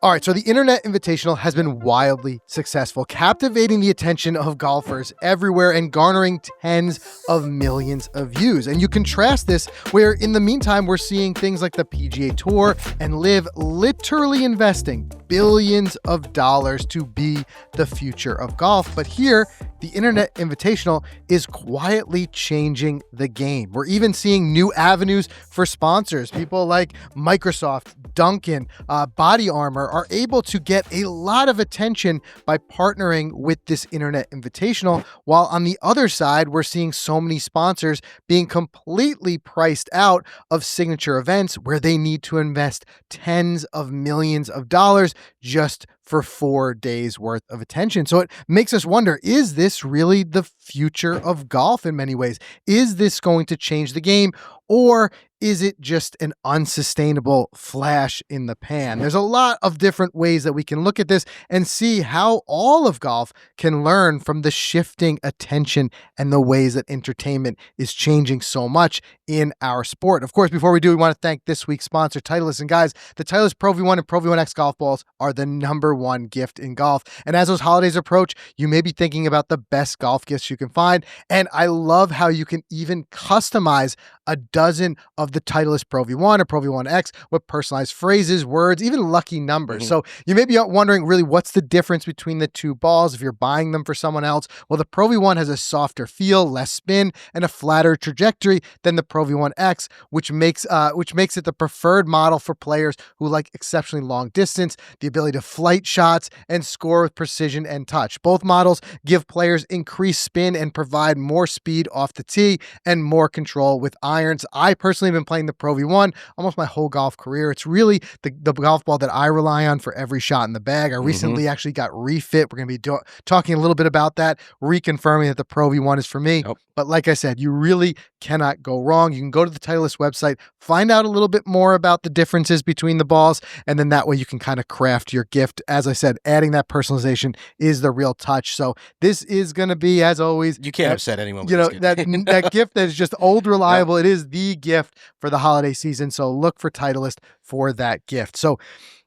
All right, so the Internet Invitational has been wildly successful, captivating the attention of golfers everywhere and garnering tens of millions of views. And you contrast this where in the meantime, we're seeing things like the PGA Tour and LIV literally investing billions of dollars to be the future of golf. But here, the Internet Invitational is quietly changing the game. We're even seeing new avenues for sponsors. People like Microsoft, Dunkin', Body Armor are able to get a lot of attention by partnering with this Internet Invitational, while on the other side, we're seeing so many sponsors being completely priced out of signature events where they need to invest tens of millions of dollars just for 4 days worth of attention. So it makes us wonder, is this really the future of golf in many ways? Is this going to change the game, or is it just an unsustainable flash in the pan? There's a lot of different ways that we can look at this and see how all of golf can learn from the shifting attention and the ways that entertainment is changing so much in our sport. Of course, before we do, we want to thank this week's sponsor, Titleist. And guys, the Titleist Pro V1 and Pro V1X golf balls are the #1 gift in golf. And as those holidays approach, you may be thinking about the best golf gifts you can find. And I love how you can even customize a dozen of the Titleist Pro V1 or Pro V1X with personalized phrases, words, even lucky numbers. So you may be wondering, really, what's the difference between the two balls if you're buying them for someone else? Well, the Pro V1 has a softer feel, less spin, and a flatter trajectory than the Pro V1X, which makes it the preferred model for players who like exceptionally long distance, the ability to flight shots, and score with precision and touch. Both models give players increased spin and provide more speed off the tee and more control with irons. I personally have been playing the Pro V1 almost my whole golf career. It's really the golf ball that I rely on for every shot in the bag. I recently actually got refit. We're going to be talking a little bit about that, reconfirming that the Pro V1 is for me. But like I said, you really cannot go wrong. You can go to the Titleist website, find out a little bit more about the differences between the balls, and then that way you can kind of craft your gift. As I said, adding that personalization is the real touch. So this is going to be, as always, you can't upset anyone with that gift that is just old reliable. It is the gift for the holiday season. So look for Titleist for that gift. So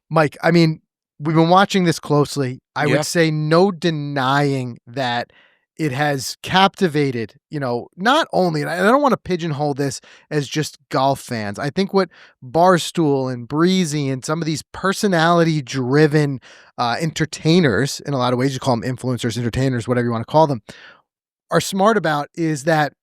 Mike, I mean, we've been watching this closely. I would say no denying that it has captivated, not only, and I don't want to pigeonhole this as just golf fans. I think what Barstool and Breezy and some of these personality-driven entertainers, in a lot of ways, you call them influencers, entertainers, whatever you want to call them, are smart about is that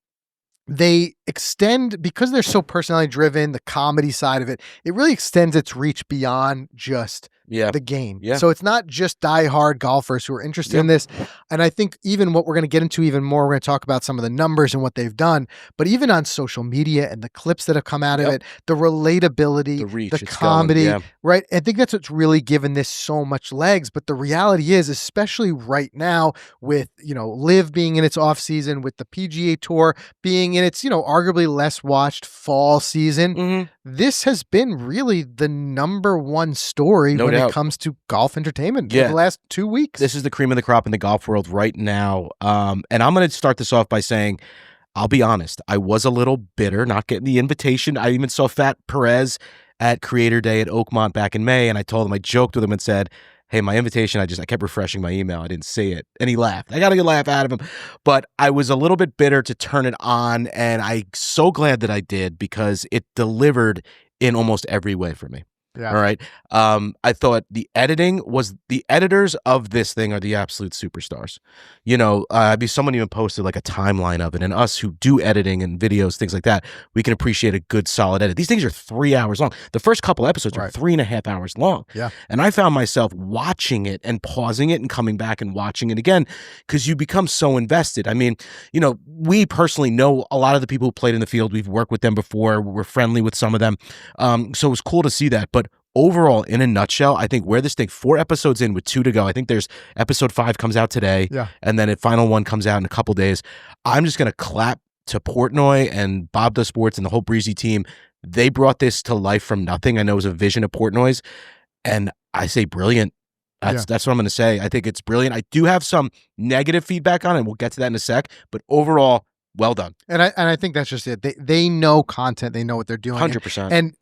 they extend, because they're so personality-driven, the comedy side of it, it really extends its reach beyond just the game. So it's not just diehard golfers who are interested in this. And I think even what we're going to get into even more, we're going to talk about some of the numbers and what they've done, but even on social media and the clips that have come out of it, the relatability, the reach, the comedy, right? I think that's what's really given this so much legs. But the reality is, especially right now with, LIV being in its off season, with the PGA Tour being in its, arguably less watched fall season, this has been really the #1 story when it comes to golf entertainment for the last 2 weeks. This is the cream of the crop in the golf world right now. And I'm going to start this off by saying, I'll be honest, I was a little bitter not getting the invitation. I even saw Fat Perez at Creator Day at Oakmont back in May, and I told him, I joked with him and said, hey, my invitation, I kept refreshing my email. I didn't see it. And he laughed. I got a good laugh out of him. But I was a little bit bitter to turn it on, and I'm so glad that I did, because it delivered in almost every way for me. All right. I thought the editors of this thing are the absolute superstars. Someone even posted like a timeline of it, and us who do editing and videos, things like that, we can appreciate a good solid edit. These things are 3 hours long. The first couple episodes are 3.5 hours long. And I found myself watching it and pausing it and coming back and watching it again, because you become so invested. I mean, we personally know a lot of the people who played in the field. We've worked with them before. We're friendly with some of them. So it was cool to see that. But overall, in a nutshell, I think where this thing, 4 episodes in with 2 to go, I think there's episode 5 comes out today, and then the final one comes out in a couple days. I'm just going to clap to Portnoy and Bob Does Sports and the whole Breezy team. They brought this to life from nothing. I know it was a vision of Portnoy's, and I say brilliant. That's what I'm going to say. I think it's brilliant. I do have some negative feedback on it, and we'll get to that in a sec, but overall, well done. And I think that's just it. They know content. They know what they're doing. 100%. And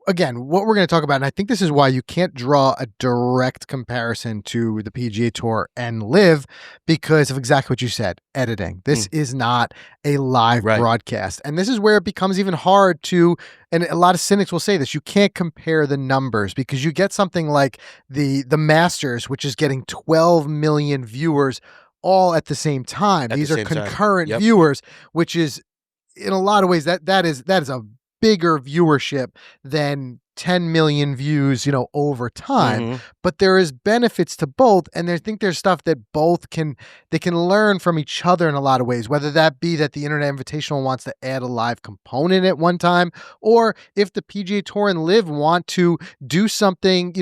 again, what we're going to talk about, and I think this is why you can't draw a direct comparison to the PGA Tour and Live because of exactly what you said, editing. This is not a live broadcast. And this is where it becomes even hard to, and a lot of cynics will say this, you can't compare the numbers because you get something like the Masters, which is getting 12 million viewers all at the same time. These are concurrent viewers, which is in a lot of ways that is a bigger viewership than 10 million views, over time. But there is benefits to both, and I think there's stuff that both can learn from each other in a lot of ways, whether that be that the Internet Invitational wants to add a live component at one time, or if the PGA Tour and Live want to do something,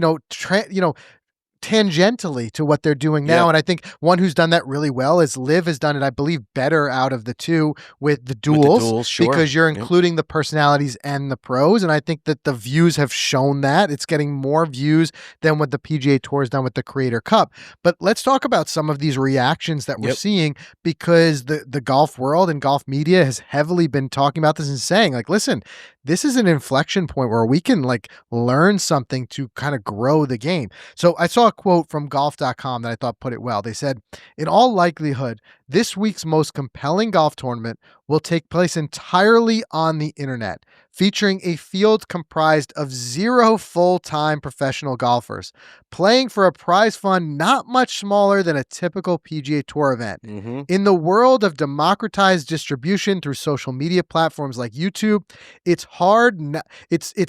tangentially to what they're doing now. And I think one who's done that really well is Liv has done it, I believe, better out of the two with the duels, because you're including the personalities and the pros. And I think that the views have shown that it's getting more views than what the PGA Tour has done with the Creator Cup. But let's talk about some of these reactions that we're seeing, because the golf world and golf media has heavily been talking about this and saying, like, listen, this is an inflection point where we can learn something to kind of grow the game. So I saw a quote from golf.com that I thought put it well. They said, in all likelihood, this week's most compelling golf tournament will take place entirely on the internet, featuring a field comprised of 0 full-time professional golfers, playing for a prize fund not much smaller than a typical PGA Tour event. In the world of democratized distribution through social media platforms like YouTube, it's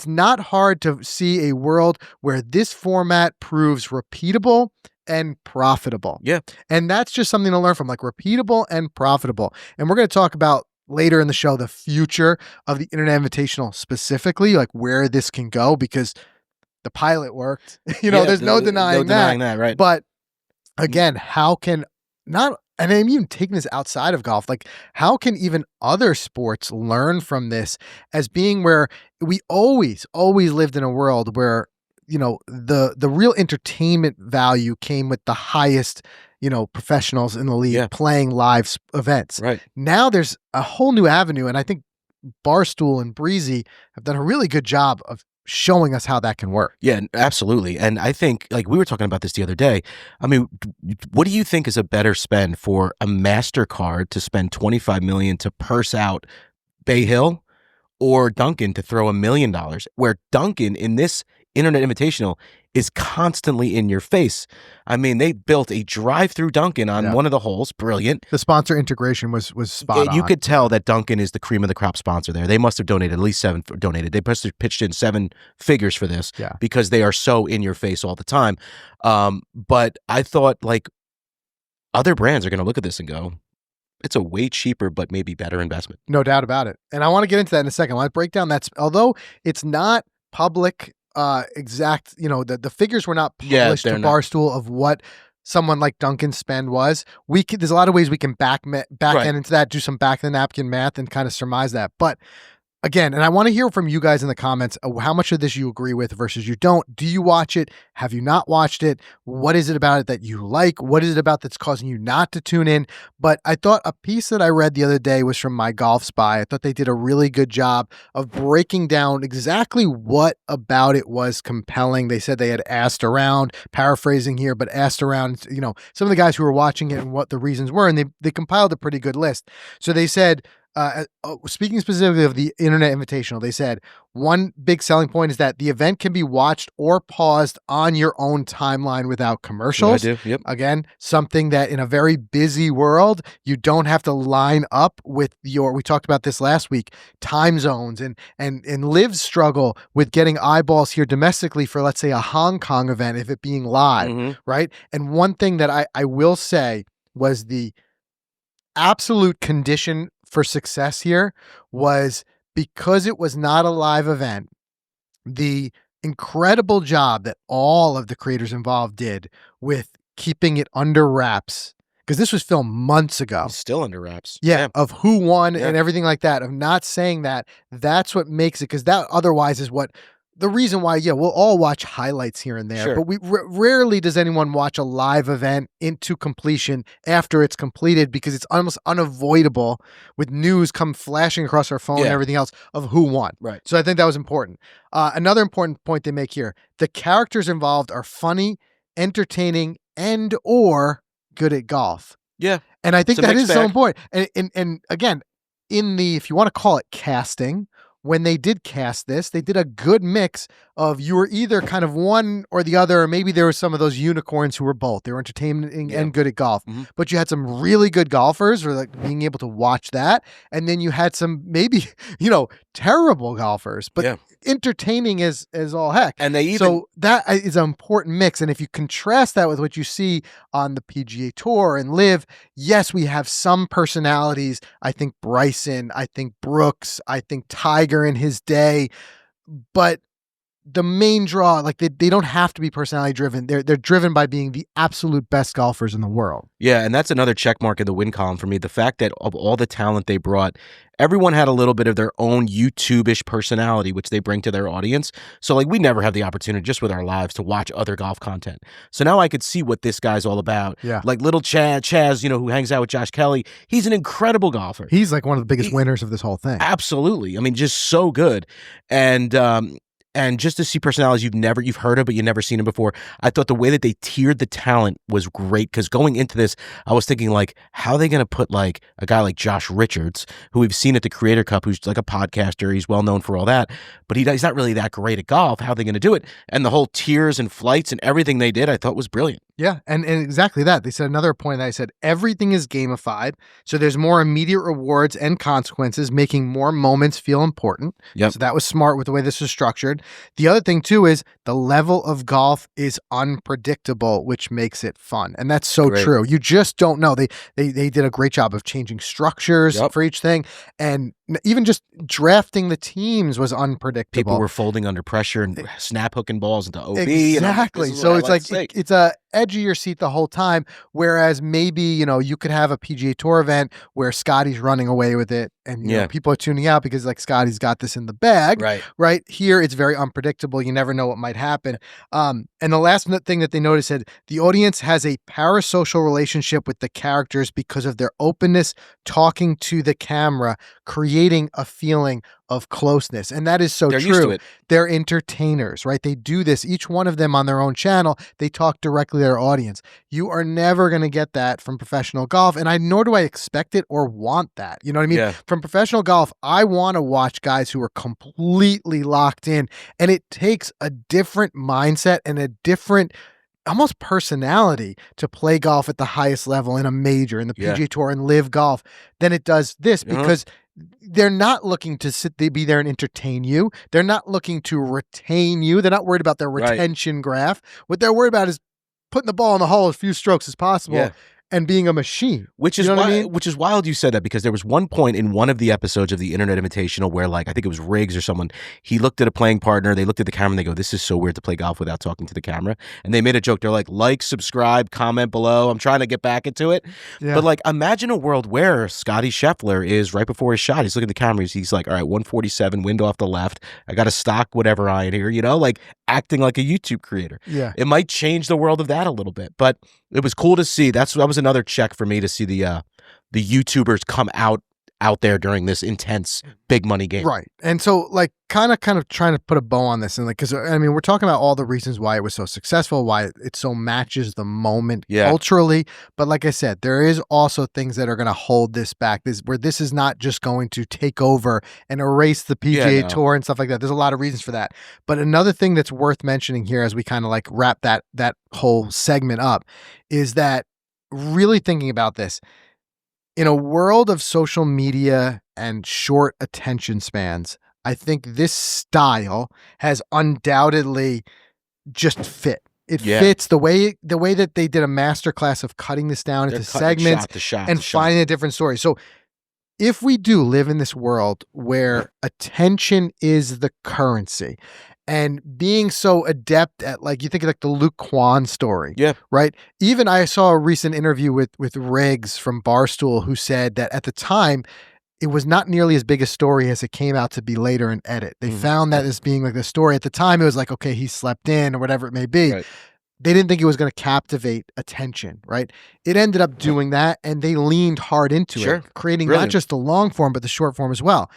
not hard to see a world where this format proves repeatable and profitable. And that's just something to learn from, repeatable and profitable. And we're going to talk about later in the show the future of the Internet Invitational, specifically where this can go, because the pilot worked. There's no denying that, right? But again, how can not, and I'm even taking this outside of golf, how can even other sports learn from this, as being where we always lived in a world where the real entertainment value came with the highest, professionals in the league playing live events. Now there's a whole new avenue, and I think Barstool and Breezy have done a really good job of showing us how that can work. Yeah, absolutely. And I think, we were talking about this the other day. I mean, what do you think is a better spend for a MasterCard to spend $25 million to purse out Bay Hill, or Duncan to throw $1 million, where Duncan in this Internet Invitational is constantly in your face? I mean, they built a drive-through Duncan on one of the holes. Brilliant. The sponsor integration was spot on. You could tell that Duncan is the cream of the crop sponsor there. They must have donated at least They must have pitched in 7 figures for this, because they are so in your face all the time. But I thought other brands are going to look at this and go, it's a way cheaper but maybe better investment. No doubt about it. And I want to get into that in a second. I want to break down that. Although it's not public, exact, the figures were not published to Barstool of what someone like Duncan's spend was. There's a lot of ways we can back end into that, do some back of the napkin math and kind of surmise that. But again, and I want to hear from you guys in the comments how much of this you agree with versus you don't. Do you watch it? Have you not watched it? What is it about it that you like? What is it about that's causing you not to tune in? But I thought a piece that I read the other day was from My Golf Spy. I thought they did a really good job of breaking down exactly what about it was compelling. They said they had asked around, paraphrasing here, but asked around, some of the guys who were watching it and what the reasons were, and they compiled a pretty good list. So they said, speaking specifically of the Internet Invitational, they said one big selling point is that the event can be watched or paused on your own timeline without commercials. Again, something that in a very busy world, you don't have to line up with we talked about this last week, time zones and Liv's struggle with getting eyeballs here domestically for, let's say, a Hong Kong event, if it being live, right? And one thing that I will say was the absolute condition for success here was, because it was not a live event, the incredible job that all of the creators involved did with keeping it under wraps, because this was filmed months ago. It's still under wraps. Yeah, of who won and everything like that, of not saying that. That's what makes it, because that otherwise is what the reason why, we'll all watch highlights here and there, Sure. but we rarely does anyone watch a live event into completion after it's completed, because it's almost unavoidable with news come flashing across our phone and Yeah. everything else of who won. Right. So I think that was important. Another important point they make here: the characters involved are funny, entertaining, and or good at golf. Yeah. And I think It's a that mixed is so bag. important. And again, in the, if you want to call it casting, when they did cast this, they did a good mix of, you were either kind of one or the other, or maybe there were some of those unicorns who were both. They were entertaining Yeah. and good at golf. Mhm. But you had some really good golfers, or like being able to watch that. And then you had some maybe, terrible golfers, but Yeah. entertaining as all heck. And they even So that is an important mix. And if you contrast that with what you see on the PGA Tour and Live, yes, we have some personalities. I think Bryson, I think Brooks, I think Tiger in his day, but the main draw, like they don't have to be personality driven. They're driven by being the absolute best golfers in the world. Yeah, and that's another check mark in the win column for me. The fact that of all the talent they brought, everyone had a little bit of their own YouTube-ish personality, which they bring to their audience. So like we never have the opportunity just with our lives to watch other golf content. So now I could see what this guy's all about. Yeah. Like little Chaz, who hangs out with Josh Kelly. He's an incredible golfer. He's like one of the biggest winners of this whole thing. Absolutely. I mean, just so good. And just to see personalities you've heard of, but you've never seen them before. I thought the way that they tiered the talent was great, because going into this, I was thinking like, how are they going to put like a guy like Josh Richards, who we've seen at the Creator Cup, who's like a podcaster, he's well known for all that, but he's not really that great at golf. How are they going to do it? And the whole tiers and flights and everything they did, I thought was brilliant. Yeah, and exactly that. They said another point that I said, everything is gamified, so there's more immediate rewards and consequences, making more moments feel important. Yep. So that was smart with the way this was structured. The other thing too is the level of golf is unpredictable, which makes it fun, and that's so Great. true. You just don't know. They did a great job of changing structures for each thing, and even just drafting the teams was unpredictable. People were folding under pressure and snap hooking balls into OB. Exactly. So it's like it's a edge of your seat the whole time. Whereas maybe, you could have a PGA Tour event where Scotty's running away with it and people are tuning out because like Scotty's got this in the bag. Right. Here, it's very unpredictable. You never know what might happen. And the last thing that they noticed said the audience has a parasocial relationship with the characters because of their openness, talking to the camera, creating a feeling of closeness. And that is so They're true. used to it. They're entertainers, right? They do this, each one of them on their own channel. They talk directly to their audience. You are never going to get that from professional golf. And nor do I expect it or want that. You know what I mean? Yeah. From professional golf, I want to watch guys who are completely locked in. And it takes a different mindset and a different almost personality to play golf at the highest level in a major, in the PGA Tour and Live Golf, than it does this, because they're not looking to be there and entertain you. They're not looking to retain you. They're not worried about their retention graph. What they're worried about is putting the ball in the hole as few strokes as possible and being a machine. Which is which is wild you said that, because there was one point in one of the episodes of the Internet Invitational where, like, I think it was Riggs or someone, he looked at a playing partner, they looked at the camera and they go, this is so weird to play golf without talking to the camera. And they made a joke. They're like, subscribe, comment below. I'm trying to get back into it. Yeah. But like, imagine a world where Scotty Scheffler is right before his shot. He's looking at the camera. He's like, all right, 147, wind off the left. I got a stock whatever iron here, like acting like a YouTube creator. Yeah. It might change the world of that a little bit, but it was cool to see. That was another check for me to see the YouTubers come out there during this intense big money game. Right. And so like kind of trying to put a bow on this, and like, because I mean, we're talking about all the reasons why it was so successful, why it so matches the moment culturally. But like I said, there is also things that are going to hold this back. This is not just going to take over and erase the PGA Tour and stuff like that. There's a lot of reasons for that. But another thing that's worth mentioning here as we kind of like wrap that whole segment up is that really thinking about this, in a world of social media and short attention spans, I think this style has undoubtedly just fit. It fits the way that they did a masterclass of cutting this down into segments and finding a different story. So if we do live in this world where attention is the currency, and being so adept at, like, you think of like the Luke Kwan story, right? Even I saw a recent interview with Riggs from Barstool, who said that at the time it was not nearly as big a story as it came out to be later in edit. They found that as being like the story. At the time, it was like, okay, he slept in or whatever it may be. Right. They didn't think it was going to captivate attention, right? It ended up doing that, and they leaned hard into Sure. it, creating Brilliant. not just the long form, but the short form as well.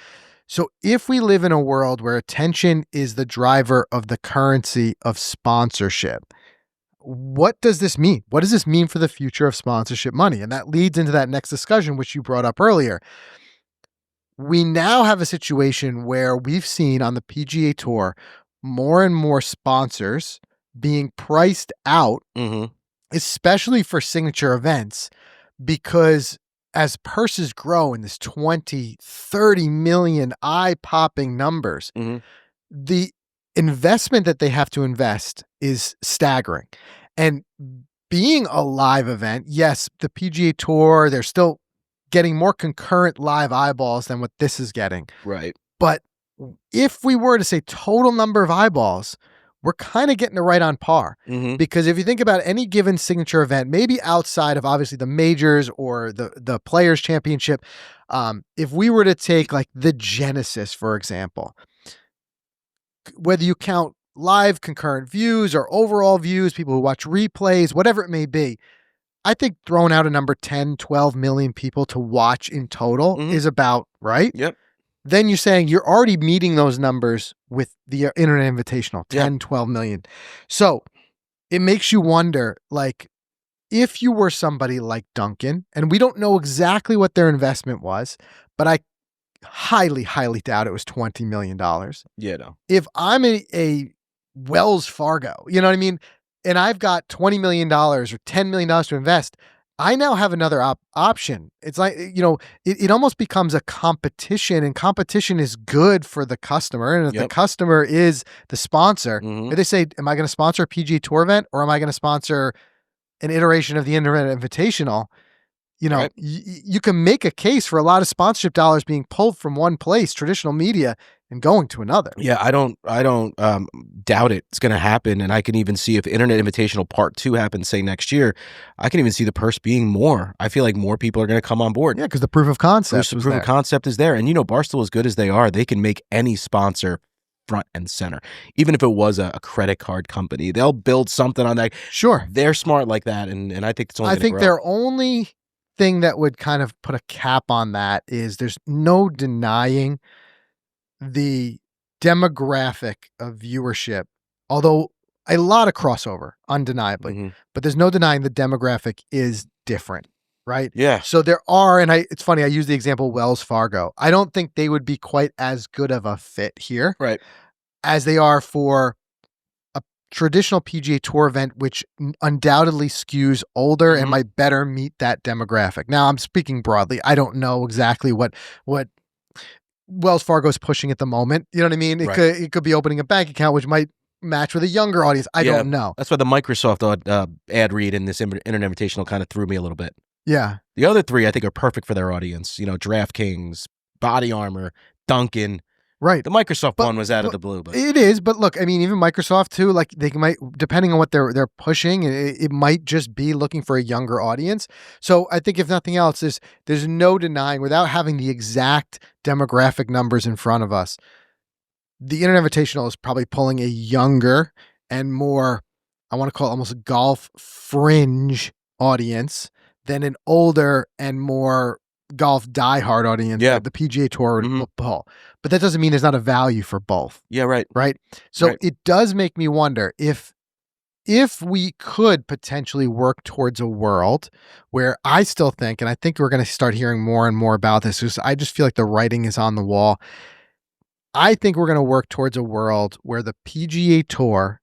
So if we live in a world where attention is the driver of the currency of sponsorship, what does this mean? What does this mean for the future of sponsorship money? And that leads into that next discussion, which you brought up earlier. We now have a situation where we've seen on the PGA Tour more and more sponsors being priced out, especially for signature events, because as purses grow in this 20, 30 million eye-popping numbers, the investment that they have to invest is staggering. And being a live event, yes, the PGA Tour, they're still getting more concurrent live eyeballs than what this is getting. Right. But if we were to say total number of eyeballs, we're kind of getting it right on par. Because if you think about any given signature event, maybe outside of obviously the majors or the Players Championship, if we were to take like the Genesis, for example, whether you count live concurrent views or overall views, people who watch replays, whatever it may be, I think throwing out a number 10, 12 million people to watch in total is about right. Yep. Then you're saying you're already meeting those numbers with the Internet Invitational, 10, 12 million. So it makes you wonder, like, if you were somebody like Duncan, and we don't know exactly what their investment was, but I highly, highly doubt it was $20 million. Yeah, no. If I'm a Wells Fargo, you know what I mean? And I've got $20 million or $10 million to invest, I now have another option. It's like, it almost becomes a competition, and competition is good for the customer. And if the customer is the sponsor, if they say, am I going to sponsor a PGA Tour event, or am I going to sponsor an iteration of the Internet Invitational? Right. You can make a case for a lot of sponsorship dollars being pulled from one place, traditional media, and going to another. Yeah, I don't doubt it's going to happen, and I can even see if Internet Invitational Part 2 happens, say next year, I can even see the purse being more. I feel like more people are going to come on board. Yeah, because the proof of concept of concept is there, and Barstool, as good as they are, they can make any sponsor front and center. Even if it was a credit card company, they'll build something on that. Sure, they're smart like that, and I think it's only. I think their only thing that would kind of put a cap on that is there's no denying the demographic of viewership, although a lot of crossover, undeniably, but there's no denying the demographic is different, right? Yeah. So there are, and it's funny, I use the example Wells Fargo. I don't think they would be quite as good of a fit here, right, as they are for a traditional PGA Tour event, which undoubtedly skews older and might better meet that demographic. Now, I'm speaking broadly. I don't know exactly what Wells Fargo is pushing at the moment. You know what I mean? It could be opening a bank account, which might match with a younger audience. I don't know. That's why the Microsoft ad read in this Internet Invitational kind of threw me a little bit. Yeah. The other three I think are perfect for their audience. DraftKings, Body Armor, Duncan. Right. The Microsoft one was out of the blue, but it is. But look, I mean, even Microsoft too, like they might, depending on what they're pushing, it might just be looking for a younger audience. So I think if nothing else, there's no denying, without having the exact demographic numbers in front of us, the Internet Invitational is probably pulling a younger and more, I want to call it almost golf fringe audience than an older and more golf diehard audience that the PGA Tour would pull. But that doesn't mean there's not a value for both. Yeah, right. Right? So it does make me wonder if we could potentially work towards a world where I still think, and I think we're going to start hearing more and more about this, because I just feel like the writing is on the wall. I think we're going to work towards a world where the PGA Tour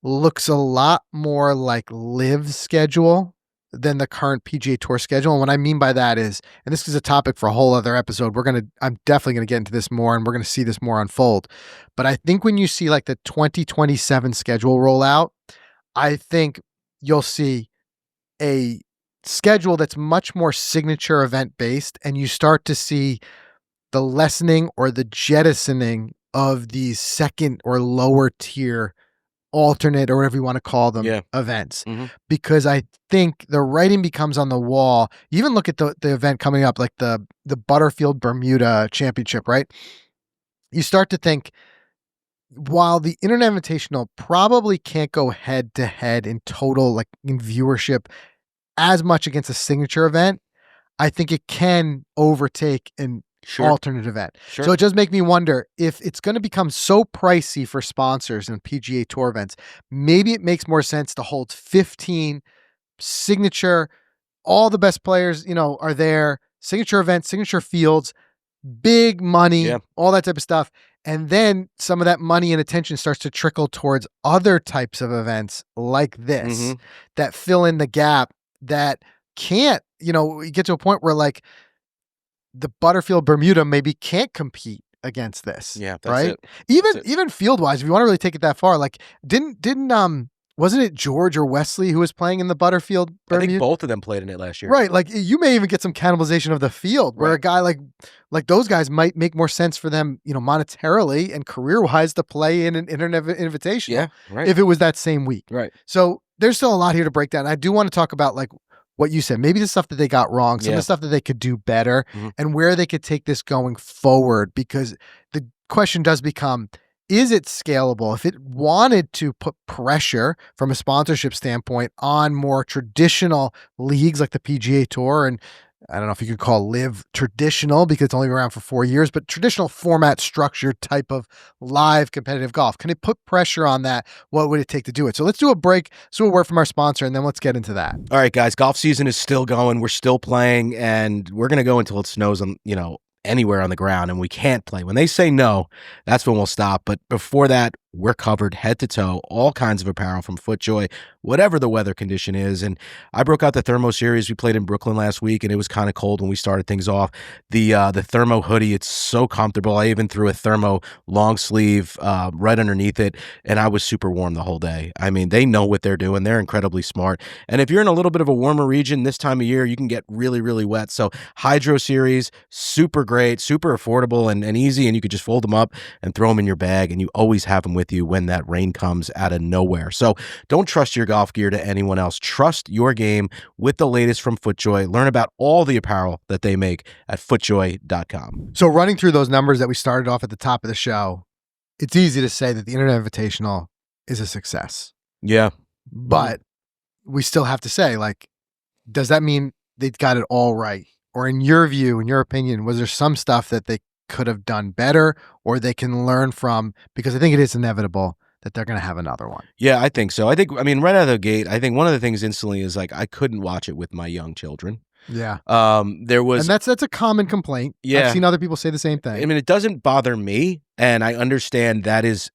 looks a lot more like LIV's schedule than the current PGA Tour schedule. And what I mean by that is, and this is a topic for a whole other episode, I'm definitely going to get into this more, and we're going to see this more unfold. But I think when you see like the 2027 schedule roll out, I think you'll see a schedule that's much more signature event based, and you start to see the lessening or the jettisoning of these second or lower tier alternate or whatever you want to call them events, because I think the writing becomes on the wall. You even look at the event coming up, like the Butterfield Bermuda Championship, right? You start to think, while the Internet Invitational probably can't go head to head in total, like in viewership, as much against a signature event, I think it can overtake an alternate event. So it does make me wonder if it's going to become so pricey for sponsors and PGA Tour events. Maybe it makes more sense to hold 15 signature, all the best players, are there, signature events, signature fields, big money, all that type of stuff. And then some of that money and attention starts to trickle towards other types of events like this that fill in the gap that can't, you get to a point where like the Butterfield Bermuda maybe can't compete against this. Yeah, that's right. it. Even field wise, if you want to really take it that far, like didn't wasn't it George or Wesley who was playing in the Butterfield Bermuda? I think both of them played in it last year. Right. Like you may even get some cannibalization of the field where a guy like those guys might make more sense for them, monetarily and career wise to play in an Internet Invitational. Yeah. Right. If it was that same week. Right. So there's still a lot here to break down. I do want to talk about like what you said, maybe the stuff that they got wrong, some of the stuff that they could do better, and where they could take this going forward, because the question does become, is it scalable? If it wanted to put pressure from a sponsorship standpoint on more traditional leagues like the PGA Tour, and I don't know if you could call Live traditional because it's only been around for 4 years, but traditional format structured type of live competitive golf. Can it put pressure on that? What would it take to do it? So let's do a break, so a word from our sponsor, and then let's get into that. All right, guys, golf season is still going. We're still playing, and we're going to go until it snows on, anywhere on the ground, and we can't play. When they say no, that's when we'll stop. But before that, we're covered head to toe, all kinds of apparel from Footjoy, whatever the weather condition is. And I broke out the Thermo series. We played in Brooklyn last week, and it was kind of cold when we started things off. The Thermo hoodie, it's so comfortable. I even threw a Thermo long sleeve right underneath it, and I was super warm the whole day. I mean, they know what they're doing. They're incredibly smart. And if you're in a little bit of a warmer region this time of year, you can get really, really wet. So Hydro series, super great, super affordable and easy, and you could just fold them up and throw them in your bag, and you always have them with you when that rain comes out of nowhere. So don't trust your golf gear to anyone else. Trust your game with the latest from Footjoy. Learn about all the apparel that they make at footjoy.com. So running through those numbers that we started off at the top of the show, it's easy to say that the Internet Invitational is a success. Yeah. But we still have to say, like, does that mean they got it all right? Or in your view, in your opinion, was there some stuff that they could have done better or they can learn from? Because I think it is inevitable that they're going to have another one. Yeah, I think so. Right out of the gate, I think one of the things instantly is like, I couldn't watch it with my young children. Yeah. There was, and that's a common complaint. Yeah. I've seen other people say the same thing. I mean, it doesn't bother me. And I understand that is,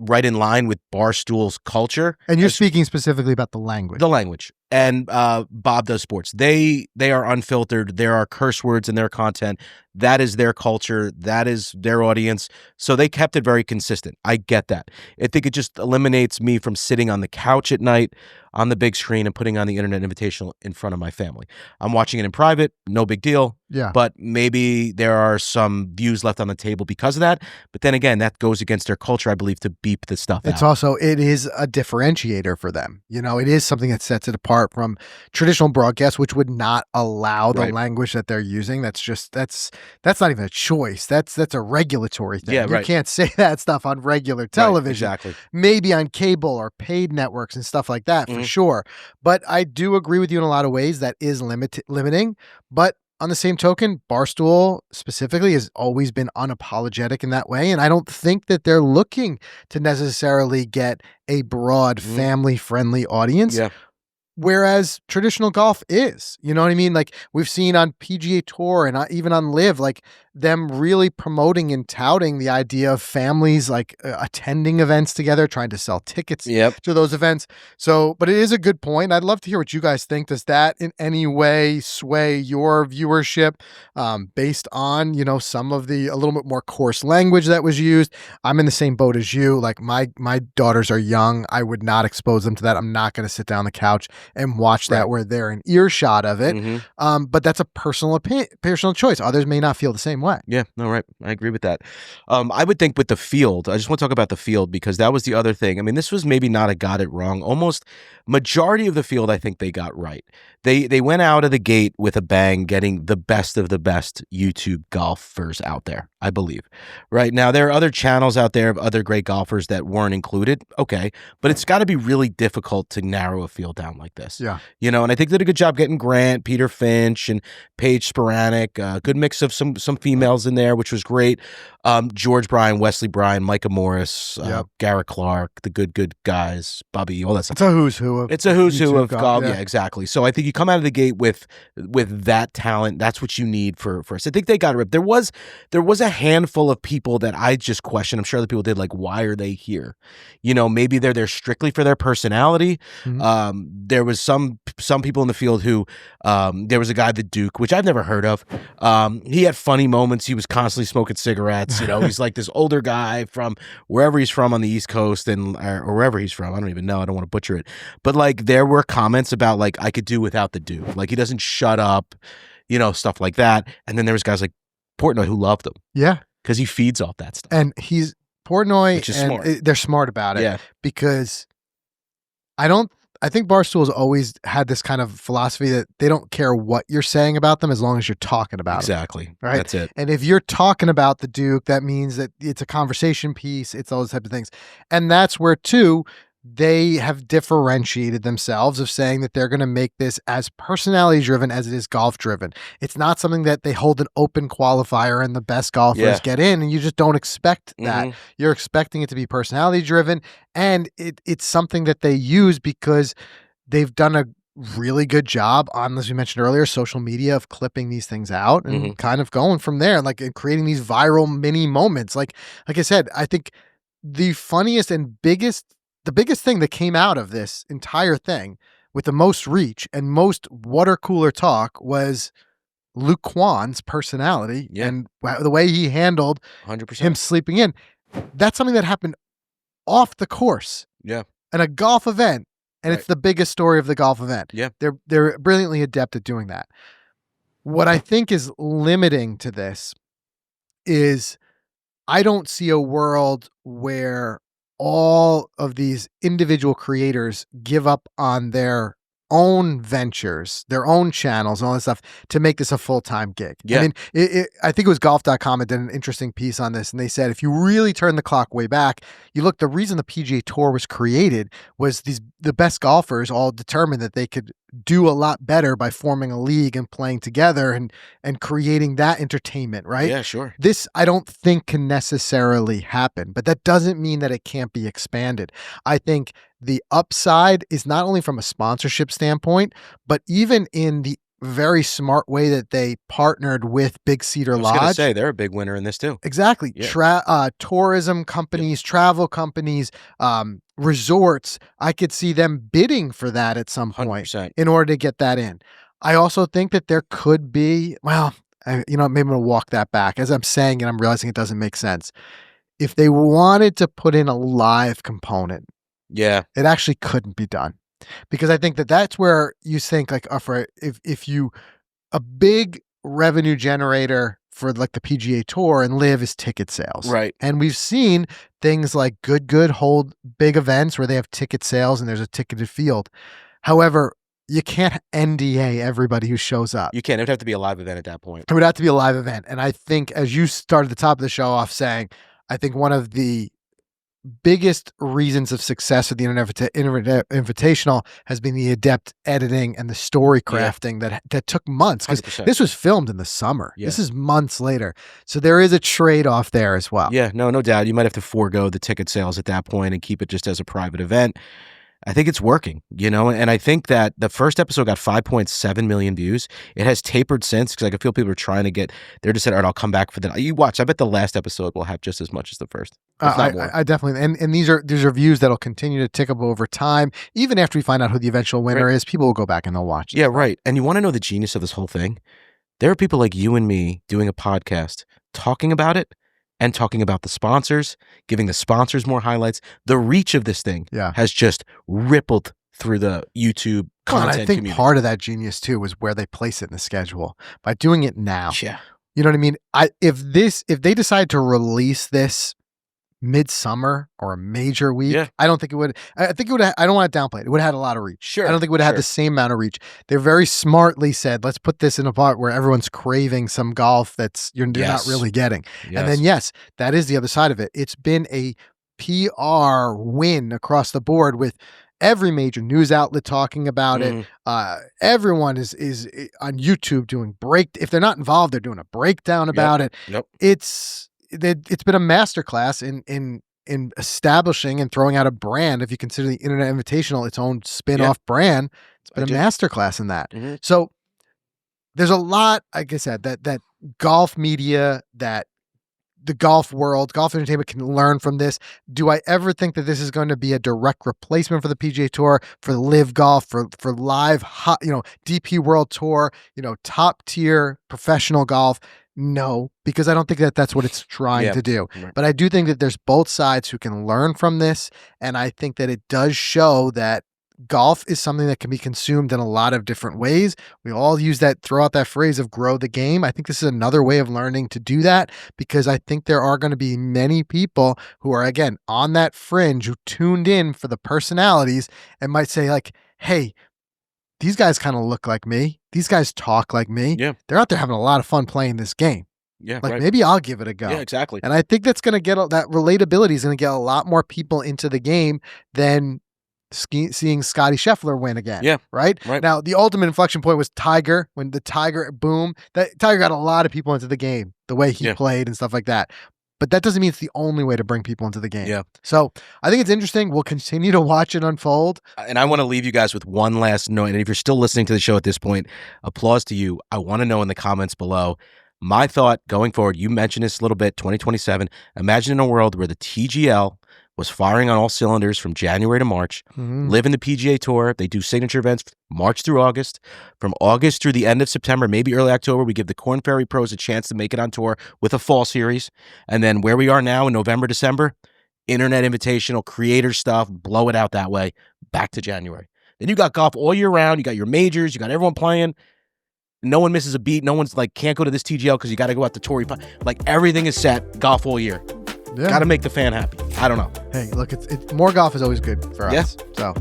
right in line with Barstool's culture. And you're speaking specifically about the language. The language. And Bob Does Sports. They are unfiltered. There are curse words in their content. That is their culture. That is their audience. So they kept it very consistent. I get that. I think it just eliminates me from sitting on the couch at night on the big screen and putting on the Internet Invitational in front of my family. I'm watching it in private. No big deal. Yeah. But maybe there are some views left on the table because of that. But then again, that goes against their culture, I believe, to beep the stuff out. It is a differentiator for them. It is something that sets it apart from traditional broadcasts, which would not allow the language that they're using. That's not even a choice. That's a regulatory thing. Yeah, you can't say that stuff on regular television. Right, exactly. Maybe on cable or paid networks and stuff like that, for sure. But I do agree with you in a lot of ways that is limiting. But on the same token, Barstool specifically has always been unapologetic in that way. And I don't think that they're looking to necessarily get a broad family-friendly audience. Yeah. Whereas traditional golf is, you know what I mean? Like we've seen on PGA Tour and even on Live, like them really promoting and touting the idea of families like attending events together, trying to sell tickets to those events. So, but it is a good point. I'd love to hear what you guys think. Does that in any way sway your viewership based on, some of the a little bit more coarse language that was used? I'm in the same boat as you. Like my daughters are young. I would not expose them to that. I'm not going to sit down on the couch and watch that where they're in earshot of it. But that's a personal choice. Others may not feel the same way. way. Yeah, no, right. I agree with that. I would think with the field, I just want to talk about the field because that was the other thing. I mean, this was maybe not a got it wrong. Almost majority of the field, I think they got right. They went out of the gate with a bang, getting the best of the best YouTube golfers out there, I believe. Right now, there are other channels out there of other great golfers that weren't included. Okay, but it's got to be really difficult to narrow a field down like this. Yeah. You know, and I think they did a good job getting Grant, Peter Finch, and Paige Sporanic. Good mix of some females in there, which was great. George Bryan, Wesley Bryan, Micah Morris, Garrett Clark, the good guys, Bobby, all that stuff. It's a who's who of It's a who's who of golf. Yeah. Yeah, exactly. So I think you come out of the gate with that talent. That's what you need for us. I think they got it ripped. There was a handful of people that I just questioned. I'm sure other people did. Like, why are they here? You know, maybe they're there strictly for their personality. Mm-hmm. There was some people in the field who there was a guy, the Duke, which I've never heard of. He had funny moments. He was constantly smoking cigarettes. You know, he's like this older guy from wherever he's from on the East Coast or wherever he's from. I don't even know. I don't want to butcher it. But like there were comments about like I could do without the Duke. Like he doesn't shut up, you know, stuff like that. And then there was guys like Portnoy who loved him. Yeah. Because he feeds off that stuff. And he's Portnoy, which is and smart. They're smart about it. Yeah. Because I think Barstool's always had this kind of philosophy that they don't care what you're saying about them as long as you're talking about them. Exactly. Right? That's it. And if you're talking about the Duke, that means that it's a conversation piece. It's all those types of things. And that's where, too, they have differentiated themselves of saying that they're going to make this as personality driven as it is golf driven. It's not something that they hold an open qualifier and the best golfers get in, and you just don't expect that. Mhm. You're expecting it to be personality driven, and it's something that they use because they've done a really good job on, as we mentioned earlier, social media of clipping these things out and kind of going from there, and creating these viral mini moments. Like I said, I think the funniest and the biggest thing that came out of this entire thing with the most reach and most water cooler talk was Luke Kwan's personality and the way he handled 100%. him sleeping in. That's something that happened off the course. Yeah. In a golf event. And it's the biggest story of the golf event. Yeah. They're brilliantly adept at doing that. What I think is limiting to this is I don't see a world where all of these individual creators give up on their own ventures, their own channels and all this stuff to make this a full-time gig. Yeah. I mean, I think it was golf.com that did an interesting piece on this. And they said, if you really turn the clock way back, you look, the reason the PGA Tour was created was the best golfers all determined that they could do a lot better by forming a league and playing together and creating that entertainment, right? Yeah, sure. This, I don't think, can necessarily happen, but that doesn't mean that it can't be expanded. I think the upside is not only from a sponsorship standpoint, but even in the very smart way that they partnered with Big Cedar Lodge. I was going to say, they're a big winner in this too. Exactly. Yeah. Tourism companies, travel companies, resorts, I could see them bidding for that at some point 100%. in order to get that in. I also think that there could be, maybe I'm going to walk that back. As I'm saying it, I'm realizing it doesn't make sense. If they wanted to put in a live component, it actually couldn't be done. Because I think that that's where you think like, if you, a big revenue generator for like the PGA Tour and live is ticket sales. Right. And we've seen things like Good hold big events where they have ticket sales and there's a ticketed field. However, you can't NDA everybody who shows up. You can't. It would have to be a live event at that point. It would have to be a live event. And I think, as you started the top of the show off saying, I think one of the biggest reasons of success of the Internet Invitational has been the adept editing and the story crafting that took months. 100%. This was filmed in the summer. Yeah. This is months later. So there is a trade-off there as well. Yeah, no doubt. You might have to forego the ticket sales at that point and keep it just as a private event. I think it's working, and I think that the first episode got 5.7 million views. It has tapered since because I can feel people are trying to they're just saying, all right, I'll come back for that. You watch. I bet the last episode will have just as much as the first. If not more. I definitely, and these are views that'll continue to tick up over time. Even after we find out who the eventual winner is, people will go back and they'll watch it. Yeah, right. And you want to know the genius of this whole thing? There are people like you and me doing a podcast, talking about it, and talking about the sponsors, giving the sponsors more highlights. The reach of this thing has just rippled through the YouTube content and I think community. part of that genius too was where they place it in the schedule. By doing it now, You know what I mean? If they decide to release this midsummer or a major week, Yeah. I don't think it would. I think it would. I don't want to downplay it. It would have had a lot of reach. Sure. I don't think it would have had the same amount of reach. They very smartly said, let's put this in a part where everyone's craving some golf that's you're not really getting. Yes. And then yes, that is the other side of it. It's been a PR win across the board with every major news outlet talking about it. Everyone is on YouTube doing if they're not involved, they're doing a breakdown about it. Yep. It's been a masterclass in establishing and throwing out a brand. If you consider the Internet Invitational its own spin-off brand, it's been a masterclass in that. So there's a lot, like I said, that golf media, that the golf world, golf entertainment can learn from this. Do I ever think that this is going to be a direct replacement for the PGA Tour, for Live Golf, for live, DP World Tour, top tier professional golf? No, because I don't think that that's what it's trying to do. Right. But I do think that there's both sides who can learn from this. And I think that it does show that golf is something that can be consumed in a lot of different ways. We all throw out that phrase of grow the game. I think this is another way of learning to do that, because I think there are going to be many people who are, again, on that fringe, who tuned in for the personalities and might say like, hey, these guys kind of look like me. These guys talk like me. Yeah. They're out there having a lot of fun playing this game. Yeah. Like maybe I'll give it a go. Yeah, exactly. And I think that's going to that relatability is going to get a lot more people into the game than seeing Scotty Scheffler win again. Yeah. Right? Now, the ultimate inflection point was Tiger, when the Tiger boom. That Tiger got a lot of people into the game, the way he played and stuff like that. But that doesn't mean it's the only way to bring people into the game. Yeah. So I think it's interesting. We'll continue to watch it unfold. And I want to leave you guys with one last note. And if you're still listening to the show at this point, applause to you. I want to know in the comments below, my thought going forward, you mentioned this a little bit, 2027. Imagine in a world where the TGL was firing on all cylinders from January to March, live in the PGA Tour. They do signature events March through August. From August through the end of September, maybe early October, we give the Korn Ferry Pros a chance to make it on tour with a fall series. And then where we are now in November, December, Internet Invitational, creator stuff, blow it out that way, back to January. Then you got golf all year round. You got your majors. You got everyone playing. No one misses a beat. No one's like, can't go to this TGL because you got to go out the tour. Like, everything is set, golf all year. Yeah. Got to make the fan happy. I don't know. Hey, look, it's more golf is always good for us. So,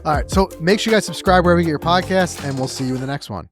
all right. So make sure you guys subscribe wherever you get your podcasts, and we'll see you in the next one.